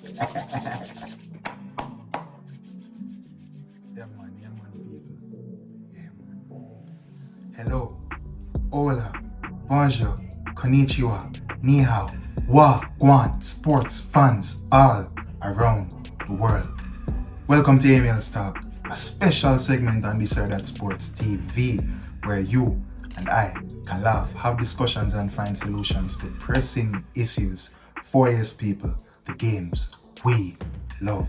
Yeah, man, people. Yeah, man. Hello, hola, bonjour, konnichiwa, ni hao, wa, guan, sports fans all around the world. Welcome to Email's Talk, a special segment on this or that Sports TV where you and I can laugh, have discussions, and find solutions to pressing issues for yes people, the games we love.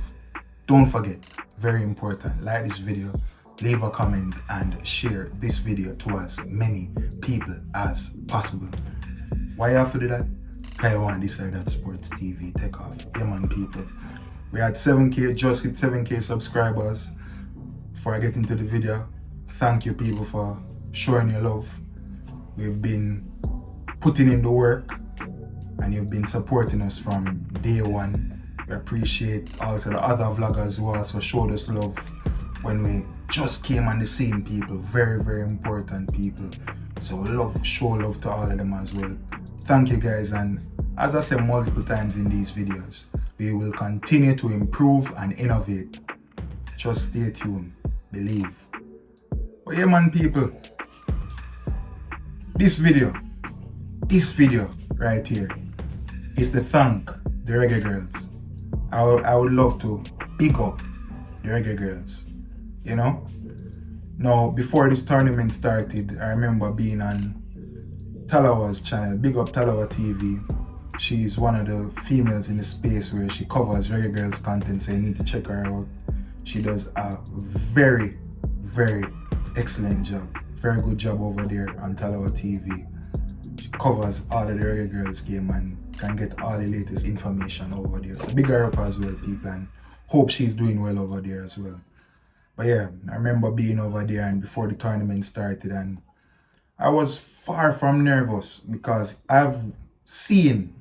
Don't forget, very important, like this video, leave a comment, and share this video to as many people as possible. Why you have to do that? Because you want this or that Sports TV take off. Yeah, man, people. We had 7K, just hit 7K subscribers. Before I get into the video, thank you people for showing your love. We've been putting in the work and you've been supporting us from day one. We appreciate also the other vloggers who also showed us love when we just came on the scene, people. Very, very important people. So show love to all of them as well. Thank you guys, and as I said multiple times in these videos, we will continue to improve and innovate. Just stay tuned, believe. But yeah, man, people, this video right here is to thank the Reggae Girls. I would love to pick up the Reggae Girls, you know? Now, before this tournament started, I remember being on Talawa's channel, big up Talawa TV. She's one of the females in the space where she covers Reggae Girls content, so you need to check her out. She does a very, very excellent job. Very good job over there on Talawa TV. She covers all of the Reggae Girls game and can get all the latest information over there. So big her up as well, people, and hope she's doing well over there as well. But yeah, I remember being over there and before the tournament started, and I was far from nervous because I've seen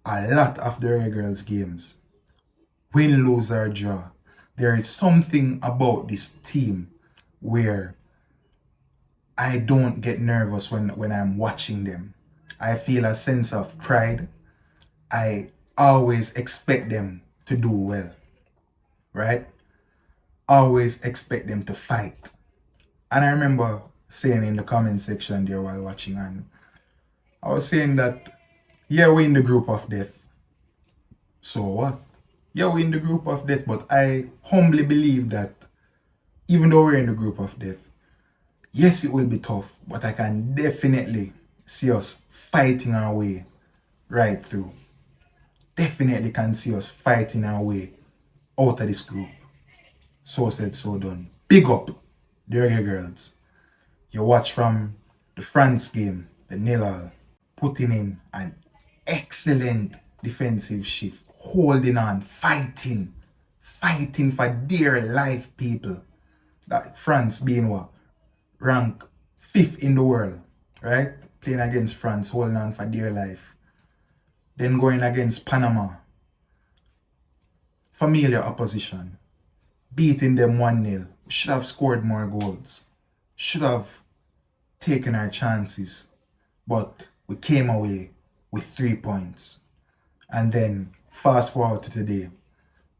a lot of the Reggae Girls games. Win, lose or draw. There is something about this team where I don't get nervous when I'm watching them. I feel a sense of pride. I always expect them to do well, right? Always expect them to fight. And I remember saying in the comment section there while watching, and I was saying that, yeah, we're in the group of death. So what? Yeah, we're in the group of death, but I humbly believe that even though we're in the group of death, yes, it will be tough, but I can definitely see us fighting our way right through. Definitely can see us fighting our way out of this group. So said, so done. Big up the Reggae Girls. You watch from the France game, the 0-0, putting in an excellent defensive shift, holding on, fighting for dear life, people. That France being what? Rank 5th in the world, right? Playing against France, holding on for dear life. Then going against Panama. Familiar opposition. Beating them 1-0. Should have scored more goals. Should have taken our chances. But we came away with 3 points. And then fast forward to today.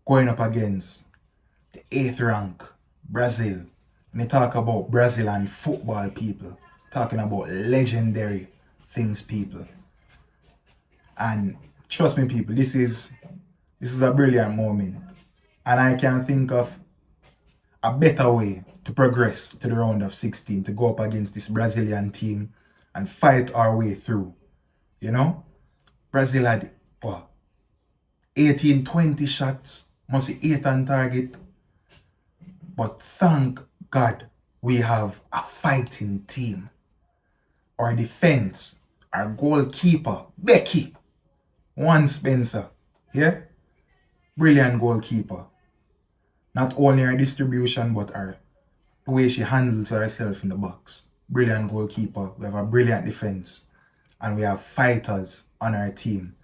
Going up against the 8th rank, Brazil. When you talk about Brazil and football, people, talking about legendary things, people. And trust me, people, this is a brilliant moment. And I can't think of a better way to progress to the round of 16, to go up against this Brazilian team and fight our way through. You know? Brazil had, what, 18, 20 shots, must be 8 on target. But thank God we have a fighting team. Our defense, our goalkeeper, Becky, Juan Spencer, yeah? Brilliant goalkeeper. Not only her distribution, but the way she handles herself in the box. Brilliant goalkeeper. We have a brilliant defense. And we have fighters on our team.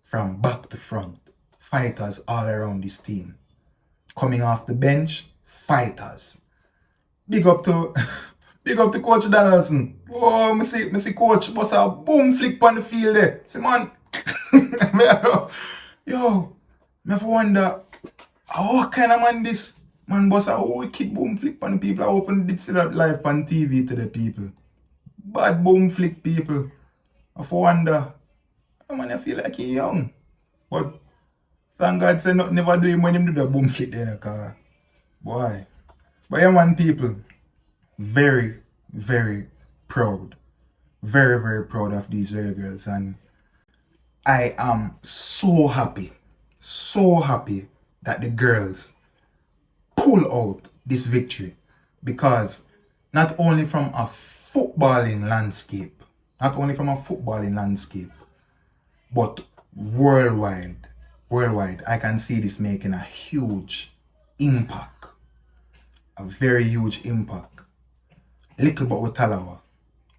From back to front. Fighters all around this team. Coming off the bench, fighters. Big up to Coach Donaldson. Oh, me see Coach bust a boom flick on the field there. See, man. Yo, I wonder, what kind of man this? Man boss a wicked boom flick on the people. I open did see that live on TV to the people. Bad boom flick people. I wonder, man, I feel like he young. But thank God say nothing never do him when him do the boom flick there in the car. Boy. But yeah man people, very, very proud. Very, very proud of these Reggae Girls, and I am so happy that the girls pull out this victory, because not only from a footballing landscape, but worldwide, I can see this making a huge impact, a very huge impact. Little but with Talawa,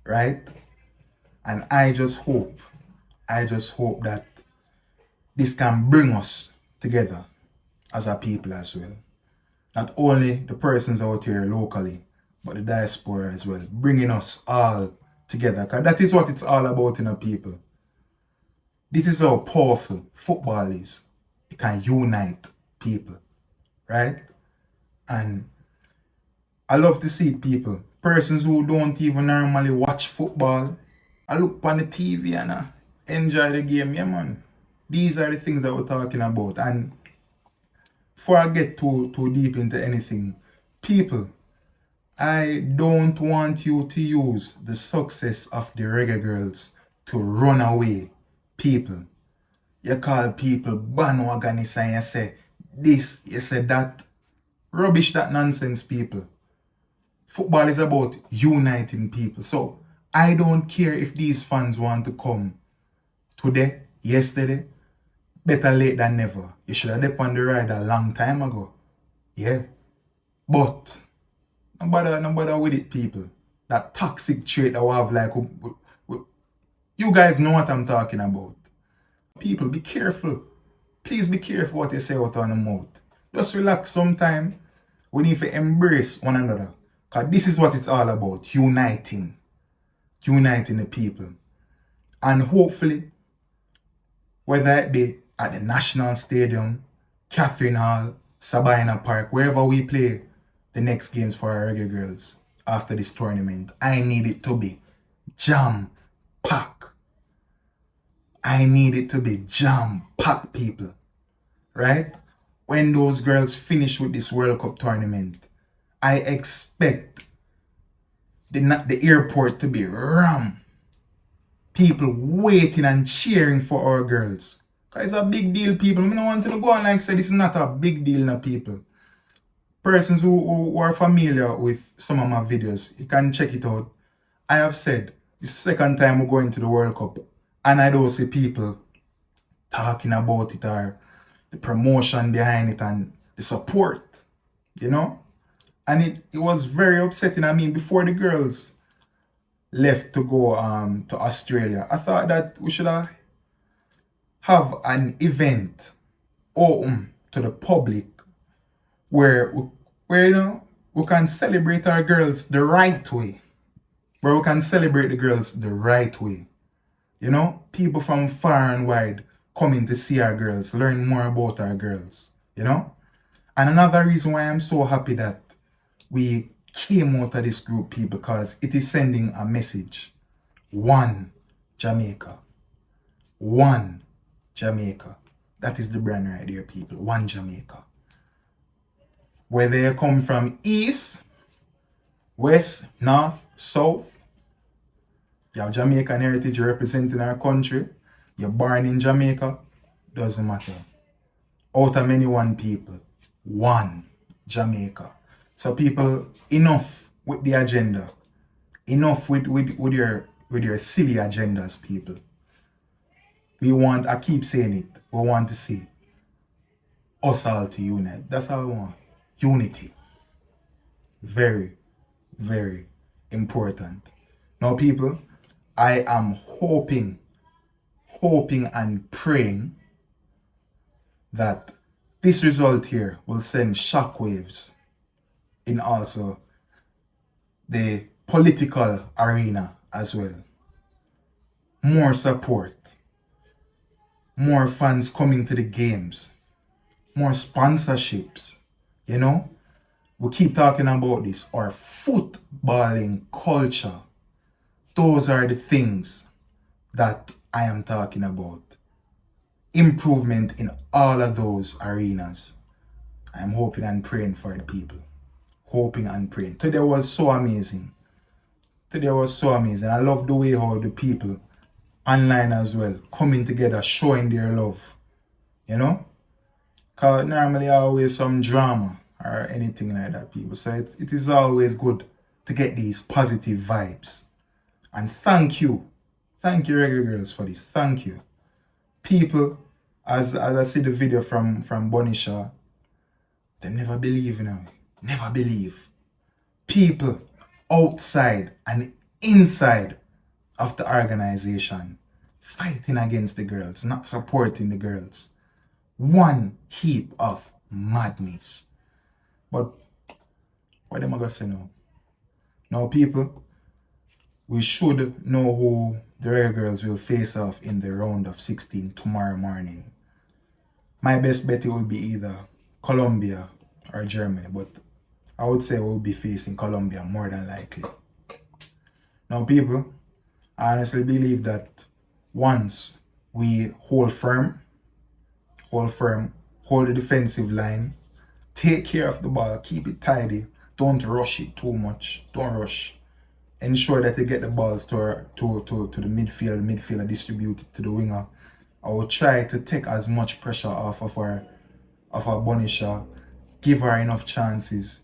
right? And I just hope that this can bring us together as a people as well. Not only the persons out here locally, but the diaspora as well. Bringing us all together. Because that is what it's all about in a people. This is how powerful football is. It can unite people. Right? And I love to see people, persons who don't even normally watch football, I look on the TV and enjoy the game. Yeah, man. These are the things that we're talking about. And before I get too deep into anything, people, I don't want you to use the success of the Reggae Girls to run away people. You call people bandwagonists and you say this, you say that. Rubbish that nonsense, people. Football is about uniting people. So I don't care if these fans want to come today, yesterday. Better late than never. You should have done on the ride a long time ago. Yeah. But no bother with it, people. That toxic trait that we have, like, you guys know what I'm talking about. People, be careful. Please be careful what you say out on the mouth. Just relax sometime. We need to embrace one another. Because this is what it's all about. Uniting. Uniting the people. And hopefully, whether it be at the National Stadium, Catherine Hall, Sabina Park, wherever we play the next games for our Reggae Girls after this tournament, I need it to be jam-packed. I need it to be jam-packed, people. Right? When those girls finish with this World Cup tournament, I expect the airport to be rammed. People waiting and cheering for our girls. Because it's a big deal, people. I don't want to go on like say this is not a big deal now, people. Persons who are familiar with some of my videos, you can check it out. I have said this is the second time we're going to the World Cup, and I don't see people talking about it or the promotion behind it and the support, you know? And it was very upsetting. I mean, before the girls left to go to Australia, I thought that we should have an event open to the public where you know, we can celebrate our girls the right way. Where we can celebrate the girls the right way. You know, people from far and wide coming to see our girls, learn more about our girls, you know? And another reason why I'm so happy that we came out of this group, people, because it is sending a message. One Jamaica. One Jamaica. That is the brand right there, people. One Jamaica. Whether you come from east, west, north, south, you have Jamaican heritage representing our country, you're born in Jamaica, doesn't matter. Out of many one people, one Jamaica. So people, enough with the agenda. Enough with your silly agendas, people. We want, I keep saying it, we want to see us all to unite. That's all I want. Unity. Very, very important. Now, people, I am hoping and praying that this result here will send shockwaves in also the political arena as well. More support. More fans coming to the games. more sponsorships, you know. We keep talking about this, our footballing culture. Those are the things that I am talking about. Improvement in all of those arenas. I'm hoping and praying for the people. Hoping and praying. Today was so amazing. Today was so amazing. I love the way how the people online as well coming together, showing their love. You know? Because normally always some drama or anything like that, people. So it is always good to get these positive vibes. And thank you. Thank you, Reggae Girls, for this. Thank you. People, as I see the video from Bonisha, they never believe, you know. Never believe. People outside and inside of the organization fighting against the girls, not supporting the girls. One heap of madness. But what am I gonna say now? Now, people, we should know who the Reggae Girls will face off in the round of 16 tomorrow morning. My best bet it will be either Colombia or Germany, but I would say we'll be facing Colombia more than likely. Now, people, I honestly believe that once we hold firm, hold the defensive line, take care of the ball, keep it tidy, don't rush it too much, don't rush. Ensure that you get the balls to the midfielder distribute it to the winger. I will try to take as much pressure off of our Bonisha, give her enough chances,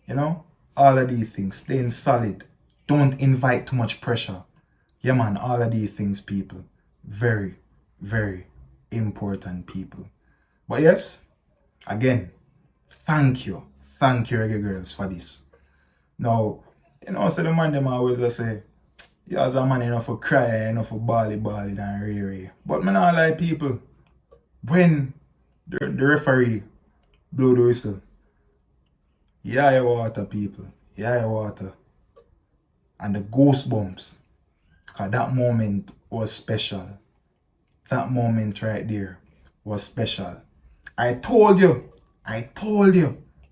you know, all of these things, staying solid, don't invite too much pressure. Yeah man, all of these things, people, very, very important, people. But yes, again, thank you, Reggae Girls, for this. Now, you know, so the man them always say, you as a man enough for cry, enough for bally and rare. But me not like people, when the referee blow the whistle, yeah, your water, people, yeah, your water. And the goosebumps, because that moment was special. That moment right there was special. I told you.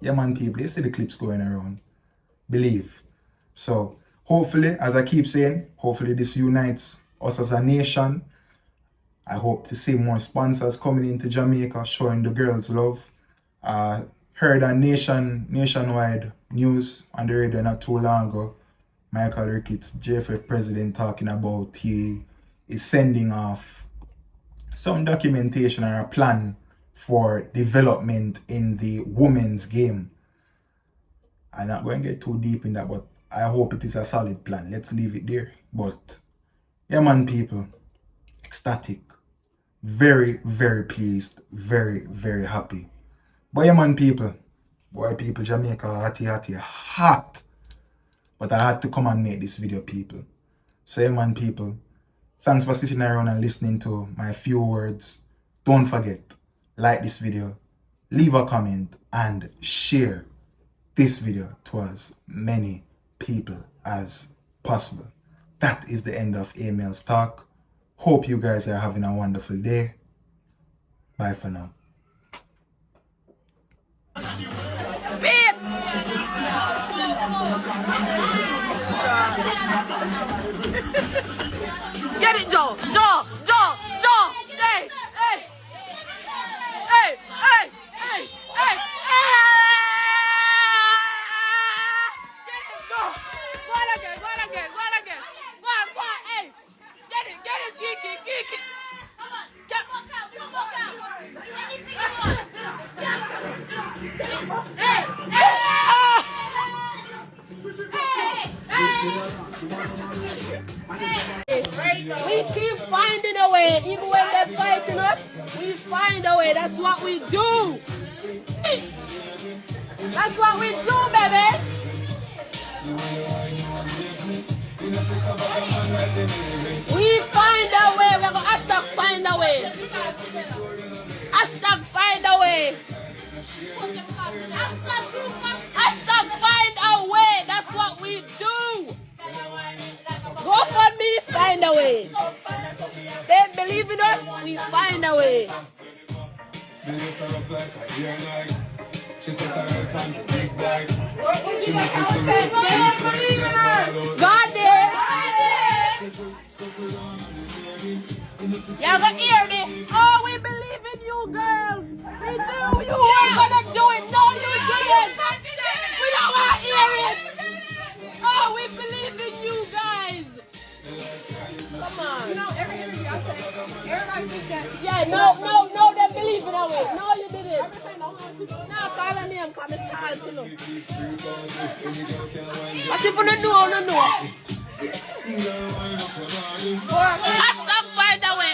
Yeah man, people, you see the clips going around. Believe. So hopefully, as I keep saying, hopefully this unites us as a nation. I hope to see more sponsors coming into Jamaica, showing the girls love. Heard a nationwide news on the radio not too long ago. Michael Ricketts, JFF president, talking about he is sending off some documentation or a plan for development in the women's game. I'm not going to get too deep in that, but I hope it is a solid plan. Let's leave it there. But yeah man, people, ecstatic, very, very pleased, very, very happy. But yeah man, people, Jamaica, hot. But I had to come and make this video, people. So yeah man, people, thanks for sitting around and listening to my few words. Don't forget, like this video, leave a comment, and share this video to as many people as possible. That is the end of Email's talk. Hope you guys are having a wonderful day. Bye for now. Get it, Joe! Hey! Get it, go! One again! One, hey! Get it, Kiki! We keep finding a way, even when they're fighting us, we find a way. That's what we do. That's what we do, baby. We find a way. We're going to hashtag find a way. Hashtag find a way. Hashtag find a way. That's what we do. Go for me, find a way. They believe in us, we find a way. God did. Y'all gonna hear this. Oh, we believe in you, girls. We knew you were gonna do it. No, you didn't. We don't wanna hear it. Oh, we believe in you guys. Come on. You know, every interview I say, everybody thinks that. Yeah, no, they believe in our way. No, you didn't. No, call her name, come inside, you know. What if you don't know, no. Hashtag find a way.